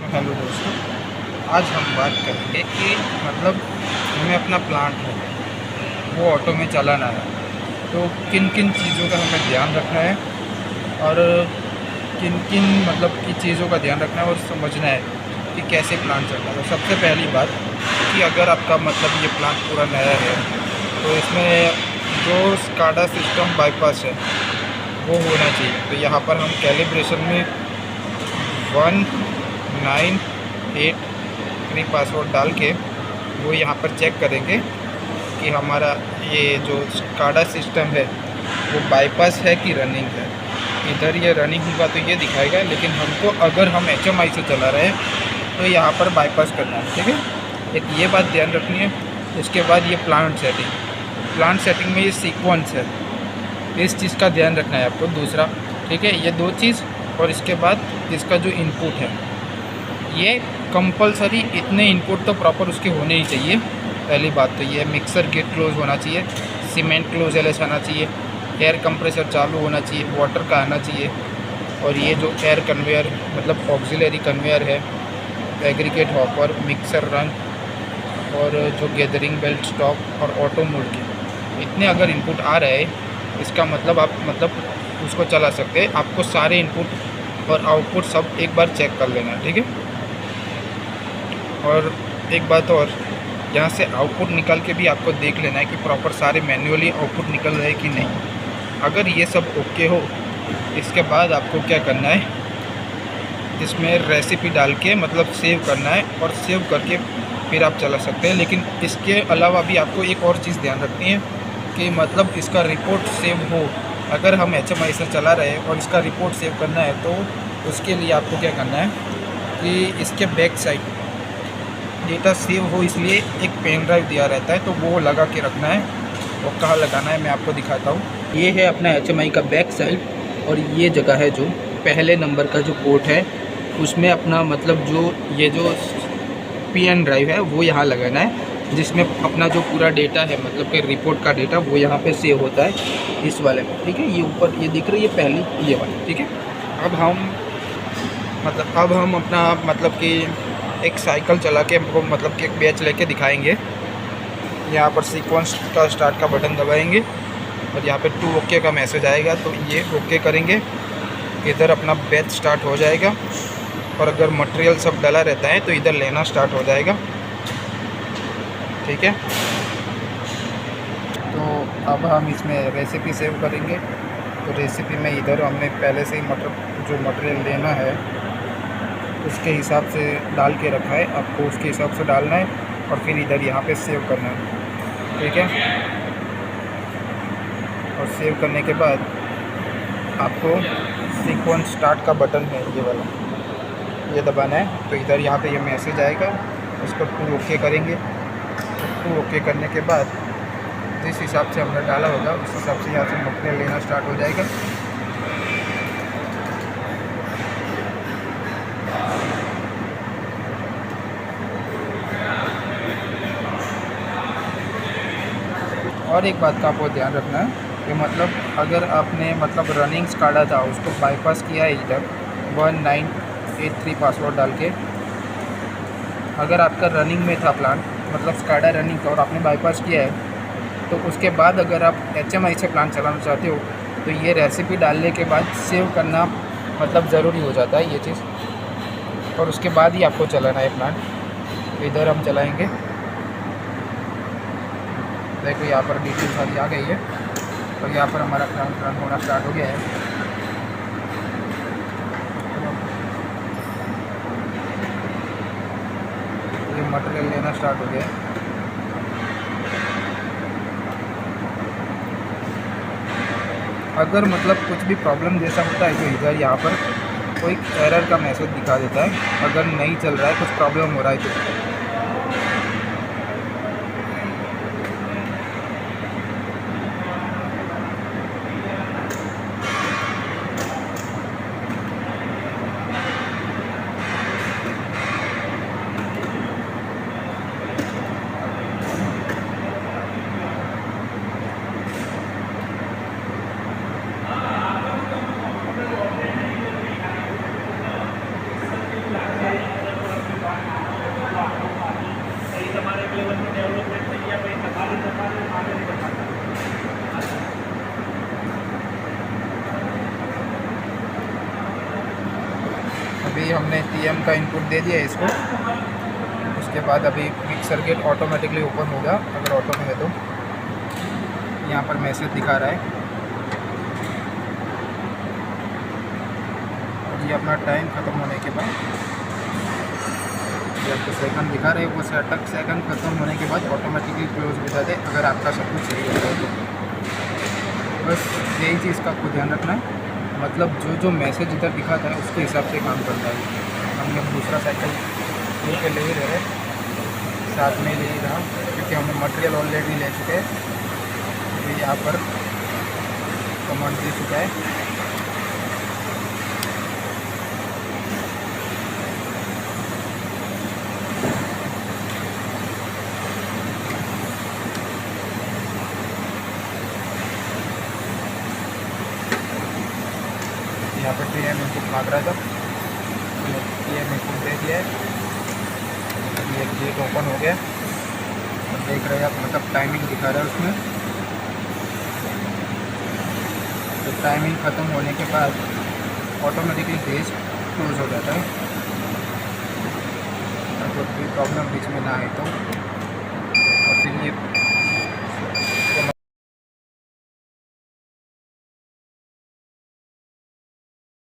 Hello दोस्तों, आज हम बात करेंगे कि मतलब हमें अपना प्लांट है वो ऑटो में चलाना है, तो किन किन चीज़ों का हमें ध्यान रखना है और किन किन मतलब की चीज़ों का ध्यान रखना है और समझना है कि कैसे प्लांट चलना है। तो सबसे पहली बात कि अगर आपका मतलब ये प्लांट पूरा नया है तो इसमें जो स्काडा सिस्टम बाईपास है वो होना चाहिए। तो यहाँ पर हम कैलिब्रेशन में 198 पासवर्ड डाल के वो यहाँ पर चेक करेंगे कि हमारा ये जो स्काडा सिस्टम है वो बाईपास है कि रनिंग है। इधर ये रनिंग होगा तो ये दिखाएगा, लेकिन हमको अगर हम HMI से चला रहे हैं तो यहाँ पर बाईपास करना है। ठीक है, एक ये बात ध्यान रखनी है। इसके बाद ये प्लांट सेटिंग में ये सीक्वेंस है, इस चीज़ का ध्यान रखना है आपको। दूसरा, ठीक है, ये दो चीज़ और इसके बाद इसका जो इनपुट है ये कंपलसरी इतने इनपुट तो प्रॉपर उसके होने ही चाहिए। पहली बात तो ये मिक्सर गेट क्लोज होना चाहिए, सीमेंट क्लोज LS आना चाहिए, एयर कंप्रेसर चालू होना चाहिए, वाटर का आना चाहिए, और ये जो एयर कन्वेयर मतलब ऑक्सिलरी कन्वेयर है, एग्रीगेट हॉपर, मिक्सर रन और जो गैदरिंग बेल्ट स्टॉप और ऑटो मोड के इतने अगर इनपुट आ रहे हैं, इसका मतलब आप मतलब उसको चला सकते हैं। आपको सारे इनपुट और आउटपुट सब एक बार चेक कर लेना है। ठीक है, और एक बात और, यहाँ से आउटपुट निकाल के भी आपको देख लेना है कि प्रॉपर सारे मैन्युअली आउटपुट निकल रहे हैं कि नहीं। अगर ये सब ओके हो, इसके बाद आपको क्या करना है, इसमें रेसिपी डाल के मतलब सेव करना है और सेव करके फिर आप चला सकते हैं। लेकिन इसके अलावा भी आपको एक और चीज़ ध्यान रखनी है कि मतलब इसका रिपोर्ट सेव हो। अगर हम HMI से चला रहे हैं और इसका रिपोर्ट सेव करना है तो उसके लिए आपको क्या करना है कि इसके बैक साइड डेटा सेव हो, इसलिए एक पेन ड्राइव दिया रहता है, तो वो लगा के रखना है। वो कहाँ लगाना है मैं आपको दिखाता हूँ। ये है अपना HMI का बैक साइड, और ये जगह है जो पहले नंबर का जो पोर्ट है उसमें अपना मतलब जो ये जो PN ड्राइव है वो यहाँ लगाना है, जिसमें अपना जो पूरा डेटा है मतलब कि रिपोर्ट का डेटा वो यहाँ पे सेव होता है इस वाले में। ठीक है, ये ऊपर ये दिख रही है पहली ये वाली। ठीक है, अब हम अपना मतलब कि एक साइकिल चला के हमको मतलब कि एक बैच लेके दिखाएंगे। यहाँ पर सीक्वेंस का स्टार्ट का बटन दबाएंगे और यहाँ पे 2 ओके का मैसेज आएगा, तो ये ओके करेंगे, इधर अपना बैच स्टार्ट हो जाएगा। और अगर मटेरियल सब डला रहता है तो इधर लेना स्टार्ट हो जाएगा। ठीक है, तो अब हम इसमें रेसिपी सेव करेंगे। तो रेसिपी में इधर हमने पहले से ही जो मटेरियल लेना है उसके हिसाब से डाल के रखा है, आपको उसके हिसाब से डालना है और फिर इधर यहाँ पे सेव करना है। ठीक है, और सेव करने के बाद आपको सीक्वेंस स्टार्ट का बटन है ये वाला, ये दबाना है। तो इधर यहाँ पे ये मैसेज आएगा, उसको 2 ओके करेंगे। तो 2 ओके करने के बाद जिस हिसाब से हमने डाला होगा उस हिसाब से यहाँ से मटेरियल लेना स्टार्ट हो जाएगा। और एक बात का आपको ध्यान रखना है कि मतलब अगर आपने मतलब रनिंग स्काडा था उसको बाईपास किया है इधर 1983 पासवर्ड डाल के, अगर आपका रनिंग में था प्लांट मतलब स्काडा रनिंग था और आपने बाईपास किया है, तो उसके बाद अगर आप HMI से प्लांट चलाना चाहते हो तो ये रेसिपी डालने के बाद सेव करना मतलब ज़रूरी हो जाता है ये चीज़, और उसके बाद ही आपको चलाना है प्लांट। तो इधर हम चलाएँगे, देखो यहाँ पर डिटेल सारी आ गई है और यहाँ पर हमारा प्लांट रन होना स्टार्ट हो गया है। ये मटेरियल लेना स्टार्ट हो गया है। अगर मतलब कुछ भी प्रॉब्लम जैसा होता है तो इधर यहाँ पर कोई एरर का मैसेज दिखा देता है, अगर नहीं चल रहा है कुछ प्रॉब्लम हो रहा है तो। अभी हमने TM का इनपुट दे दिया इसको। उसके बाद अभी क्विक सर्किट ऑटोमेटिकली ओपन होगा अगर ऑटो में है तो। यहाँ पर मैसेज दिखा रहा है और ये अपना टाइम ख़त्म होने के बाद जब तो सेकंड दिखा रहे हैं वो सेकंड ख़त्म होने के बाद ऑटोमेटिकली क्लोज हो जाते हैं अगर आपका सब कुछ सही होता है तो। बस यही चीज़ का आपको ध्यान रखना है, मतलब जो मैसेज इधर दिखाता है उसके हिसाब से काम करता है। हम लोग दूसरा साइकिल लेके ले ही रहे साथ में ले ही रहा क्योंकि हमने मटेरियल ऑलरेडी ले चुके हैं। तो यहाँ पर कमांड दे चुका है। यहाँ पर TM इनपुट मांग रहा था, TM इनपुट दे दिया है। ये गेट ओपन हो गया और देख रहे हैं आप, मतलब टाइमिंग दिखा रहा है उसमें। तो टाइमिंग ख़त्म होने के बाद ऑटोमेटिकली गेट क्लोज हो जाता है, अगर कोई प्रॉब्लम बीच में ना आए तो।